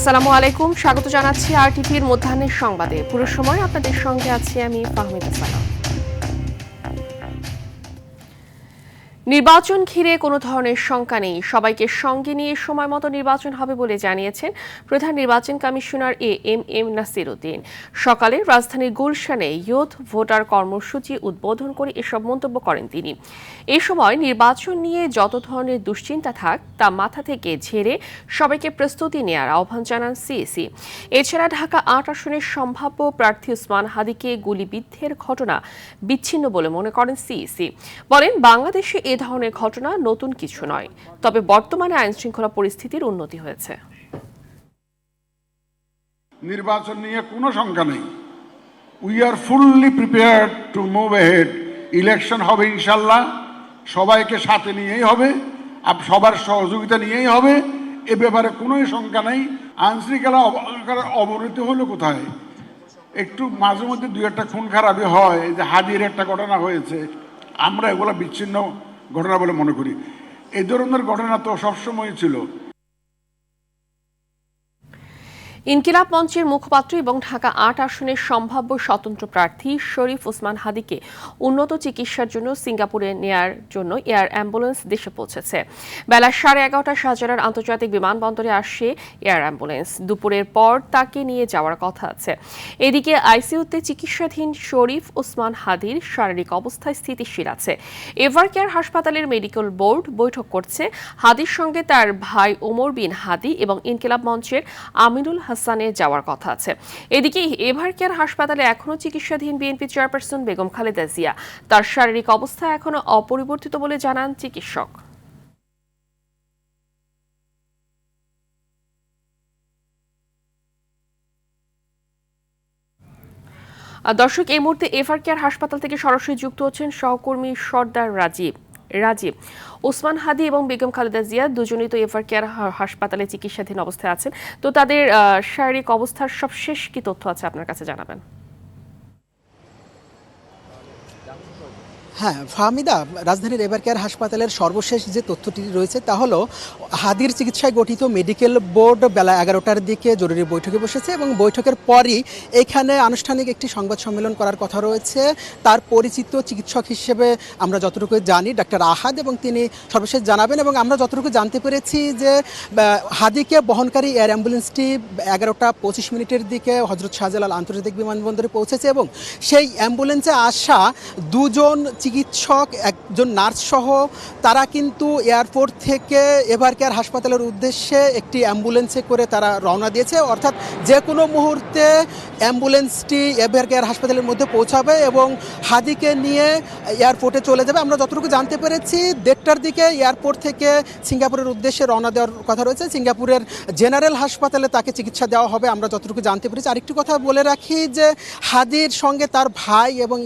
আসসালামু আলাইকুম, স্বাগত জানাচ্ছি আরটিভির মধ্যাহ্নের সংবাদে। পুরো সময় আপনাদের সঙ্গে আছি আমি ফাহমিদা সালাম। নির্বাচন ঘিরে কোনো ধরনের শঙ্কা নেই, সবাইকে সঙ্গে নিয়ে সময় মতো নির্বাচন হবে বলে জানিয়েছেন প্রধান নির্বাচন কমিশনার এম নাসির উদ্দিন। সকালে রাজধানীর গুলশানে ইয়ুথ ভোটার কর্মসূচি উদ্বোধন করে এসব মন্তব্য করেন তিনি। এ সময় নির্বাচন নিয়ে যত ধরনের দুশ্চিন্তা থাক তা মাথা থেকে ঝেড়ে সবাইকে প্রস্তুতি নেওয়ার আহ্বান জানান সিইসি। এছাড়া ঢাকা ৮ আসনের সম্ভাব্য প্রার্থী ওসমান হাদিকে গুলিবিদ্ধের ঘটনা বিচ্ছিন্ন বলে মনে করেন সিইসি। বলেন, বাংলাদেশে এ ধরনের ঘটনা নতুন কিছু নয়, তবে বর্তমানে আইনশৃঙ্খলা পরিস্থিতির উন্নতি হয়েছে। নির্বাচন নিয়ে কোনো শঙ্কা নেই। We are fully prepared to move ahead. Election হবে ইনশাল্লাহ, সবাইকে সাথে নিয়েই হবে, সবার সহযোগিতা নিয়েই হবে, এ ব্যাপারে কোনো শঙ্কা নেই। আইনশৃঙ্খলা অবনতি হলো কোথায়? একটু মাঝে মধ্যে দুই একটা খুন খারাপি হয়, যে হাদির একটা ঘটনা হয়েছে, আমরা এগুলো বিচ্ছিন্ন ঘটনা বলে মনে করি। এই ধরনের ঘটনা তো সবসময় ছিল। ইনকিলাব মঞ্চের মুখপাত্র এবং ঢাকা ৮ আসনের সম্ভাব্য স্বতন্ত্র প্রার্থী শরীফ ওসমান হাদিকে উন্নত চিকিৎসার জন্য সিঙ্গাপুরে নেয়ার জন্য এয়ার অ্যাম্বুলেন্স দেশে পৌঁছেছে। বেলা 11:30 শাহজালাল আন্তর্জাতিক বিমানবন্দরে আসে এয়ার অ্যাম্বুলেন্স। দুপুরের পর তাকে নিয়ে যাওয়ার কথা আছে। এদিকে আইসিইউতে চিকিৎসাধীন শরীফ ওসমান হাদির শারীরিক অবস্থা স্থিতিশীল আছে। এভারকেয়ার হাসপাতালের মেডিকেল বোর্ড বৈঠক করছে। হাদির সঙ্গে তার ভাই ওমর বিন হাদি এবং ইনকিলাব মঞ্চের আমিনুল হাসানে যাওয়ার কথা আছে। এদিকে এভারকেয়ার হাসপাতালে এখনো চিকিৎসাধীন বিএনপি চেয়ারপারসন বেগম খালেদা জিয়া। তার শারীরিক অবস্থা এখনো অপরিবর্তিত বলে জানান চিকিৎসক। দর্শক, এই মুহূর্তে এভারকেয়ার হাসপাতাল থেকে সরাসরি যুক্ত হচ্ছেন সহকর্মী সর্দার রাজীব। ওসমান হাদি এবং বেগম খালেদা জিয়া দুজনেই তো এভারকেয়ার হাসপাতালে চিকিৎসাধীন অবস্থায় আছেন, তো তাদের শারীরিক অবস্থার সবশেষ কি তথ্য আছে আপনার কাছে জানাবেন? হ্যাঁ ফাহমিদা, রাজধানীর এভারকেয়ার হাসপাতালের সর্বশেষ যে তথ্যটি রয়েছে তা হলো হাদির চিকিৎসায় গঠিত মেডিকেল বোর্ড বেলা 11টার দিকে জরুরি বৈঠকে বসেছে এবং বৈঠকের পরই এখানে আনুষ্ঠানিক একটি সংবাদ সম্মেলন করার কথা রয়েছে। তার পরিচিত চিকিৎসক হিসেবে আমরা যতটুকু জানি ডাক্তার আহাদ, এবং তিনি সর্বশেষ জানাবেন। এবং আমরা যতটুকু জানতে পেরেছি যে হাদিকে বহনকারী এয়ার অ্যাম্বুলেন্সটি 11:25 দিকে হজরত শাহজালাল আন্তর্জাতিক বিমানবন্দরে পৌঁছেছে এবং সেই অ্যাম্বুলেন্সে আসা দুজন চিকিৎসক, একজন নার্স সহ তারা কিন্তু এয়ারপোর্ট থেকে এভারকেয়ার হাসপাতালের উদ্দেশ্যে একটি অ্যাম্বুলেন্সে করে তারা রওনা দিয়েছে। অর্থাৎ যে কোনো মুহূর্তে অ্যাম্বুলেন্সটি এভারকেয়ার হাসপাতালের মধ্যে পৌঁছাবে এবং হাদিকে নিয়ে এয়ারপোর্টে চলে যাবে। আমরা যতটুকু জানতে পেরেছি 1:30টার দিকে এয়ারপোর্ট থেকে সিঙ্গাপুরের উদ্দেশ্যে রওনা দেওয়ার কথা রয়েছে। সিঙ্গাপুরের জেনারেল হাসপাতালে তাকে চিকিৎসা দেওয়া হবে, আমরা যতটুকু জানতে পেরেছি। আরেকটি কথা বলে রাখি যে হাদির সঙ্গে তার ভাই এবং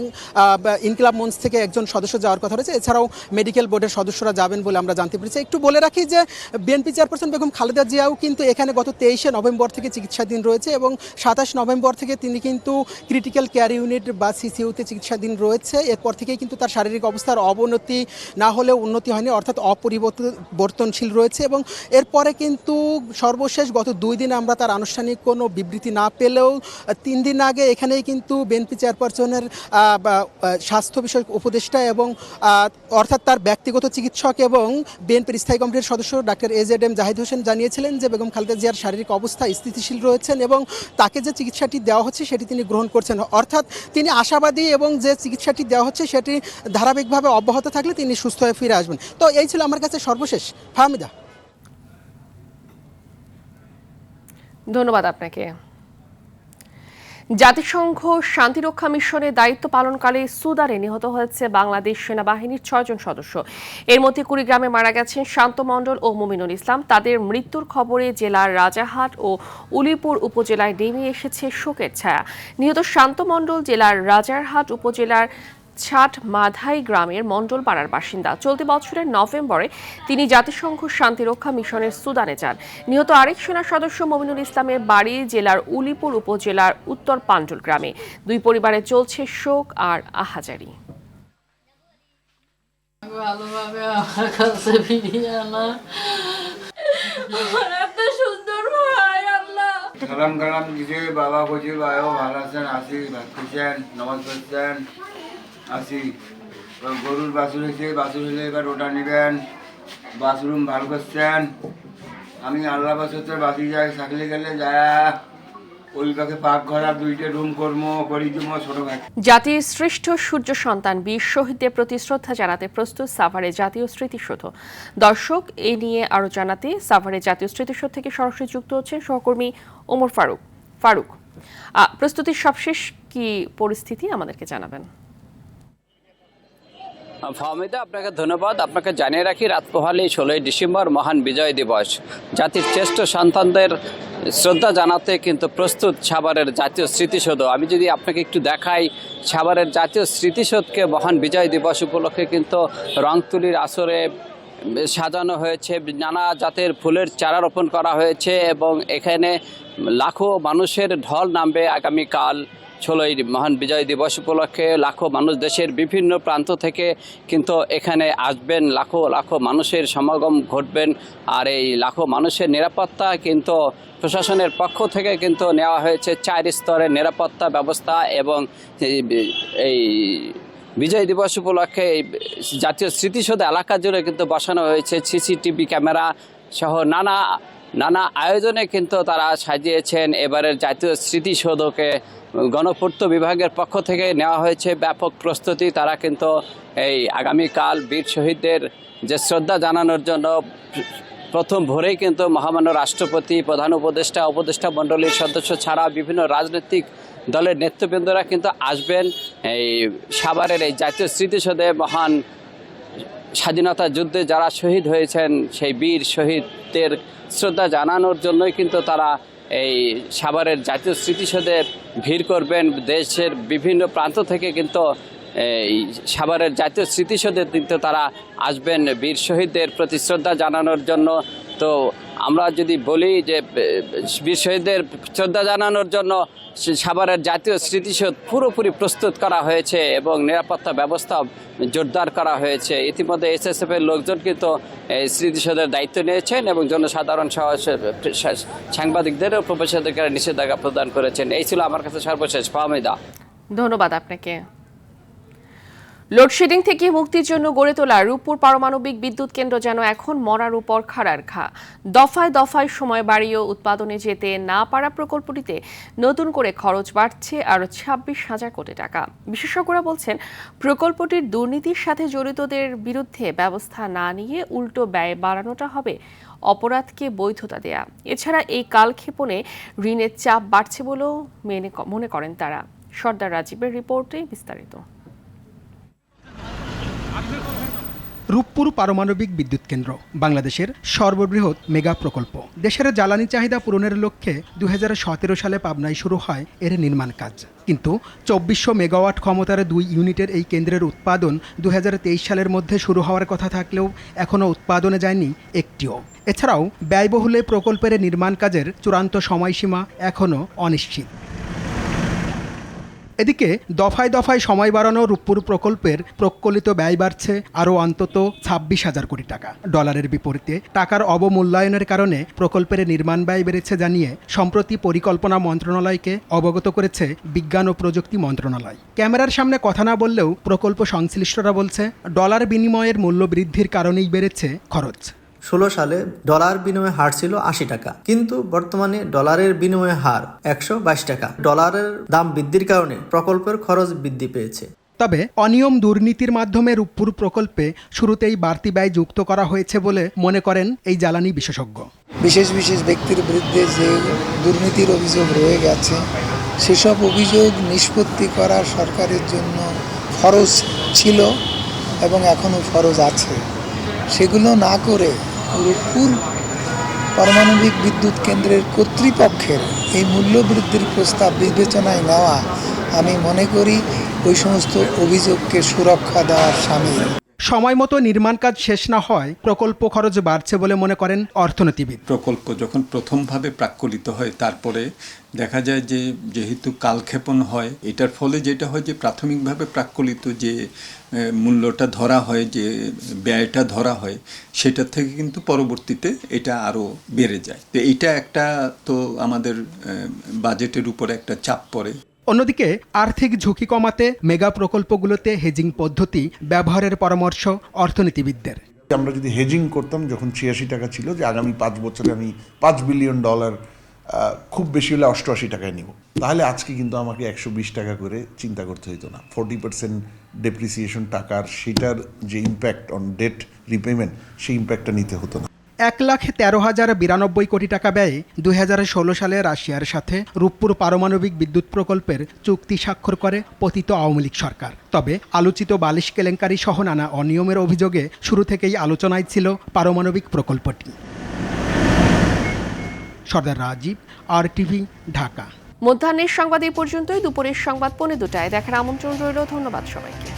ইনকিলাব মঞ্চ থেকে একজন সদস্য যাওয়ার কথা রয়েছে। এছাড়াও মেডিকেল বোর্ডের সদস্যরা যাবেন বলে আমরা জানতে পেরেছি। একটু বলে রাখি যে BNP chairperson Begum Khaleda Xiao কিন্তু এখানে গত 23শে নভেম্বর থেকে চিকিৎসাধীন রয়েছে এবং 27 নভেম্বর থেকে তিনি কিন্তু ক্রিটিক্যাল কেয়ার ইউনিট বা সিসিইউতে চিকিৎসাধীন রয়েছে। এরপর থেকেই কিন্তু তার শারীরিক অবস্থার অবনতি না হলেও উন্নতি হয়নি, অর্থাৎ অপরিবর্তনশীল রয়েছে। এবং এরপরে কিন্তু সর্বশেষ গত 2 দিনে আমরা তার আনুষ্ঠানিক কোনো বিবৃতি না পেলেও 3 দিন আগে এখানেই কিন্তু বিএনপি চেয়ারপারসনের স্বাস্থ্য বিষয়ক উপদেষ্টা এবং অর্থাৎ তার ব্যক্তিগত চিকিৎসক এবং বিএনপির স্থায়ী কমিটির সদস্য ডাক্তার AZM জাহিদ হোসেন জানিয়েছিলেন যে বেগম খালেদা জিয়ার শারীরিক অবস্থা স্থিতিশীল রয়েছেন এবং তাকে যে চিকিৎসাটি দেওয়া হচ্ছে সেটি তিনি গ্রহণ করছেন। অর্থাৎ তিনি আশাবাদী এবং যে চিকিৎসাটি দেওয়া হচ্ছে সেটি ধারাবাহিকভাবে অব্যাহত থাকলে তিনি সুস্থ হয়ে ফিরে আসবেন। তো এই ছিল আমার কাছে সর্বশেষ। ফাহমিদা, ধন্যবাদ আপনাকে। জাতিসংঘ শান্তিরক্ষা মিশনের দায়িত্ব পালনকালে সুদানে নিহত হয়েছে বাংলাদেশ সেনাবাহিনীর 6 জন সদস্য। এর মধ্যে কুড়িগ্রামে মারা গেছেন শান্ত মণ্ডল ও মুমিনুল ইসলাম। তাদের মৃত্যুর খবরে জেলার রাজারহাট ও উলিপুর উপজেলায় নেমে এসেছে শোকের ছায়া। নিহত শান্ত মণ্ডল জেলার রাজারহাট উপজেলার ছাট মাধাই গ্রামের মণ্ডলপাড়ার বাসিন্দা। চলতি বছরের নভেম্বরে তিনি জাতিসংঘ শান্তিরক্ষা মিশনের সুদানে যান। নিহত আরেক সেনা সদস্য মমিনুল ইসলামের বাড়ি জেলার উলিপুর উপজেলার উত্তর পান্ডুল গ্রামে। দুই পরিবারে চলছে শোক আর আহাজারি। ভালোভাবে আমার কাছে ফিরিয়ে আনা। আমার এত সুন্দর ভাই, আল্লাহ সালাম কালাম দিছে, বাবা কইছে ভাইও ভালো আছেন, আসি ভাত খাইছেন, নামাজ পড়ছেন, আসি। গরুর বাছুর হয়েছে, বাছুর হলে এবার ওটা নেবেন, বাথরুম ভালো করছেন। আমি আল্লাহ বাছুরতে বাঁচি যাই, থাকলে গেলে যায় ওই পাখে পাক ঘরা 2টে রুম করি দিব ছোট ভাই। জাতির শ্রেষ্ঠ সূর্য সন্তান বীর শহীদদের প্রতি শ্রদ্ধা জানাতে প্রস্তুত সাভারে জাতীয় স্মৃতিসৌধ। দর্শক এ নিয়ে আরো জানাতে সাভারে জাতীয় স্মৃতিসৌধ থেকে সরাসরি যুক্ত হচ্ছেন সহকর্মী ওমর ফারুক। প্রস্তুতির সবশেষ কি পরিস্থিতি আমাদেরকে জানাবেন। ফাহমিদা, আপনাকে ধন্যবাদ। আপনাকে জানিয়ে রাখি, রাত পোহালে 16 ডিসেম্বর মহান বিজয় দিবস। জাতির শ্রেষ্ঠ সন্তানদের শ্রদ্ধা জানাতে কিন্তু প্রস্তুত সাভারের জাতীয় স্মৃতিসৌধ। আমি যদি আপনাকে একটু দেখাই, সাভারের জাতীয় স্মৃতিসৌধকে মহান বিজয় দিবস উপলক্ষে কিন্তু রং তুলির আসরে সাজানো হয়েছে, নানা জাতের ফুলের চারা রোপণ করা হয়েছে এবং এখানে লাখো মানুষের ঢল নামবে আগামীকাল 16 মহান বিজয় দিবস উপলক্ষে। লাখো মানুষ দেশের বিভিন্ন প্রান্ত থেকে কিন্তু এখানে আসবেন, লাখো লাখো মানুষের সমাগম ঘটবেন। আর এই লাখো মানুষের নিরাপত্তা কিন্তু প্রশাসনের পক্ষ থেকে কিন্তু নেওয়া হয়েছে 4 স্তরের নিরাপত্তা ব্যবস্থা এবং এই বিজয় দিবস উপলক্ষে এই জাতীয় স্মৃতিসৌধ এলাকা জুড়ে কিন্তু বসানো হয়েছে সিসিটিভি ক্যামেরা সহ নানা আয়োজনে কিন্তু তারা সাজিয়েছেন এবারের জাতীয় স্মৃতিসৌধকে। গণপূর্ত বিভাগের পক্ষ থেকে নেওয়া হয়েছে ব্যাপক প্রস্তুতি। তারা কিন্তু এই আগামীকাল বীর শহীদদের যে শ্রদ্ধা জানানোর জন্য প্রথম ভোরেই কিন্তু মহামান্য রাষ্ট্রপতি, প্রধান উপদেষ্টা মণ্ডলীর সদস্য ছাড়া বিভিন্ন রাজনৈতিক দলের নেতৃবৃন্দরা কিন্তু আসবেন এই সাভারের এই জাতীয় স্মৃতিসৌধে। মহান স্বাধীনতা যুদ্ধে যারা শহীদ হয়েছেন সেই বীর শহীদদের শ্রদ্ধা জানানোর জন্যই কিন্তু তারা এই সাভারের জাতীয় স্মৃতিসৌধে ভিড় করবেন। দেশের বিভিন্ন প্রান্ত থেকে কিন্তু এই সাভারের জাতীয় স্মৃতিসৌধে কিন্তু তারা আসবেন বীর শহীদদের প্রতি শ্রদ্ধা জানানোর জন্য। তো আমরা যদি বলি যে বীর শহীদদের শ্রদ্ধা জানানোর জন্য সাভারের জাতীয় স্মৃতিসৌধ পুরোপুরি প্রস্তুত করা হয়েছে এবং নিরাপত্তা ব্যবস্থা জোরদার করা হয়েছে। ইতিমধ্যে SSF এর লোকজন কিন্তু এই স্মৃতিসৌধের দায়িত্ব নিয়েছেন এবং জনসাধারণ সহ সাংবাদিকদেরও প্রবেশাধিকার নিষেধাজ্ঞা প্রদান করেছেন। এই ছিল আমার কাছে সর্বশেষ। ফাহমিদা, ধন্যবাদ আপনাকে। লোডশেডিং থেকে মুক্তির জন্য গড়ে তোলা রূপপুর পারমাণবিক বিদ্যুৎ কেন্দ্র যেন এখন মরার উপর খাড়ার ঘা। দফায় দফায় সময় বাড়িয়েও উৎপাদনে যেতে না পারা প্রকল্পটিতে নতুন করে খরচ বাড়ছে আরও 26,000 কোটি টাকা। বিশেষজ্ঞরা বলছেন, প্রকল্পটির দুর্নীতির সাথে জড়িতদের বিরুদ্ধে ব্যবস্থা না নিয়ে উল্টো ব্যয় বাড়ানোটা হবে অপরাধকে বৈধতা দেয়া। এছাড়া এই কালক্ষেপণে ঋণের চাপ বাড়ছে বলেও মনে করেন তারা। সর্দার রাজীবের রিপোর্টে বিস্তারিত। রূপপুর পারমাণবিক বিদ্যুৎ কেন্দ্র বাংলাদেশের সর্ববৃহৎ মেগা প্রকল্প। দেশের জ্বালানি চাহিদা পূরণের লক্ষ্যে 2017 সালে পাবনায় শুরু হয় এর নির্মাণ কাজ। কিন্তু 2400 মেগাওয়াট ক্ষমতার 2 ইউনিটের এই কেন্দ্রের উৎপাদন 2023 সালের মধ্যে শুরু হওয়ার কথা থাকলেও এখনও উৎপাদনে যায়নি একটিও। এছাড়াও ব্যয়বহুলে প্রকল্পের নির্মাণ কাজের চূড়ান্ত সময়সীমা এখনও অনিশ্চিত। এদিকে দফায় দফায় সময় বাড়ানো রূপপুর প্রকল্পের প্রকল্পিত ব্যয় বাড়ছে আরও অন্তত 26,000 কোটি টাকা। ডলারের বিপরীতে টাকার অবমূল্যায়নের কারণে প্রকল্পের নির্মাণ ব্যয় বেড়েছে জানিয়ে সম্প্রতি পরিকল্পনা মন্ত্রণালয়কে অবগত করেছে বিজ্ঞান ও প্রযুক্তি মন্ত্রণালয়। ক্যামেরার সামনে কথা না বললেও প্রকল্প সংশ্লিষ্টরা বলছে, ডলার বিনিময়ের মূল্য বৃদ্ধির কারণেই বেড়েছে খরচ। 2016 সালে ডলার বিনিময় হার ছিল 80 টাকা, কিন্তু বর্তমানে ডলারের বিনিময় হার 122 টাকা। ডলারের দাম বৃদ্ধির কারণে প্রকল্পের খরচ বৃদ্ধি পেয়েছে। তবে অনিয়ম দুর্নীতির মাধ্যমে রূপপুর প্রকল্পে শুরুতেই বাড়তি ব্যয় যুক্ত করা হয়েছে বলে মনে করেন এই জ্বালানি বিশেষজ্ঞ। বিশেষ বিশেষ ব্যক্তির বিরুদ্ধে যে দুর্নীতির অভিযোগ রয়ে গেছে, সেসব অভিযোগ নিষ্পত্তি করা সরকারের জন্য ফরজ ছিল এবং এখনও ফরজ আছে। সেগুলো না করে রূপপুর পারমাণবিক বিদ্যুৎ কেন্দ্রের কর্তৃপক্ষের এই মূল্য বৃদ্ধির প্রস্তাব বিবেচনায় নেওয়া আমি মনে করি ওই সমস্ত অভিযোগকে সুরক্ষা দেওয়ার শামিল। সময় মতো নির্মাণ কাজ শেষ না হয় প্রকল্প খরচ বাড়ছে বলে মনে করেন অর্থনীতিবিদ। প্রকল্প যখন প্রথমভাবে প্রাক্কলিত হয় তারপরে দেখা যায় যে যেহেতু কালক্ষেপণ হয়, এটার ফলে যেটা হয় যে প্রাথমিকভাবে প্রাক্কলিত যে মূল্যটা ধরা হয়, যে ব্যয়টা ধরা হয়, সেটা থেকে কিন্তু পরবর্তীতে এটা আরও বেড়ে যায়। তো এটা একটা তো আমাদের বাজেটের উপরে একটা চাপ পড়ে। অন্যদিকে আর্থিক ঝুঁকি কমাতে মেগা প্রকল্পগুলোতে হেজিং পদ্ধতি ব্যবহারের পরামর্শ অর্থনীতিবিদদের। আমরা যদি হেজিং করতাম, যখন 86 টাকা ছিল, যে আগামী 5 বছরে আমি $5 বিলিয়ন খুব বেশি হলে 88 টাকায় নিব, তাহলে আজকে কিন্তু আমাকে 120 টাকা করে চিন্তা করতে হতো না। 40% ডেপ্রিসিয়েশন টাকার, সেটার যে ইম্প্যাক্ট অন ডেট রিপেমেন্ট, সেই ইম্প্যাক্টটা নিতে হতো না। 1,13,092 কোটি টাকা ব্যয়ে 2016 সালে রাশিয়ার সাথে রূপপুর পারমাণবিক বিদ্যুৎ প্রকল্পের চুক্তি স্বাক্ষর করে পতিত আওয়ামী লীগ সরকার। তবে আলোচিত বালিশ কেলেঙ্কারি সহ নানা অনিয়মের অভিযোগে শুরু থেকেই আলোচনায় ছিল পারমাণবিক প্রকল্পটি। সর্দার রাজীব, RTV, ঢাকা। মধ্যাহ্নের সংবাদ এই পর্যন্তই। দুপুরের সংবাদ 2:45 দেখার আমন্ত্রণ রইল। ধন্যবাদ সবাইকে।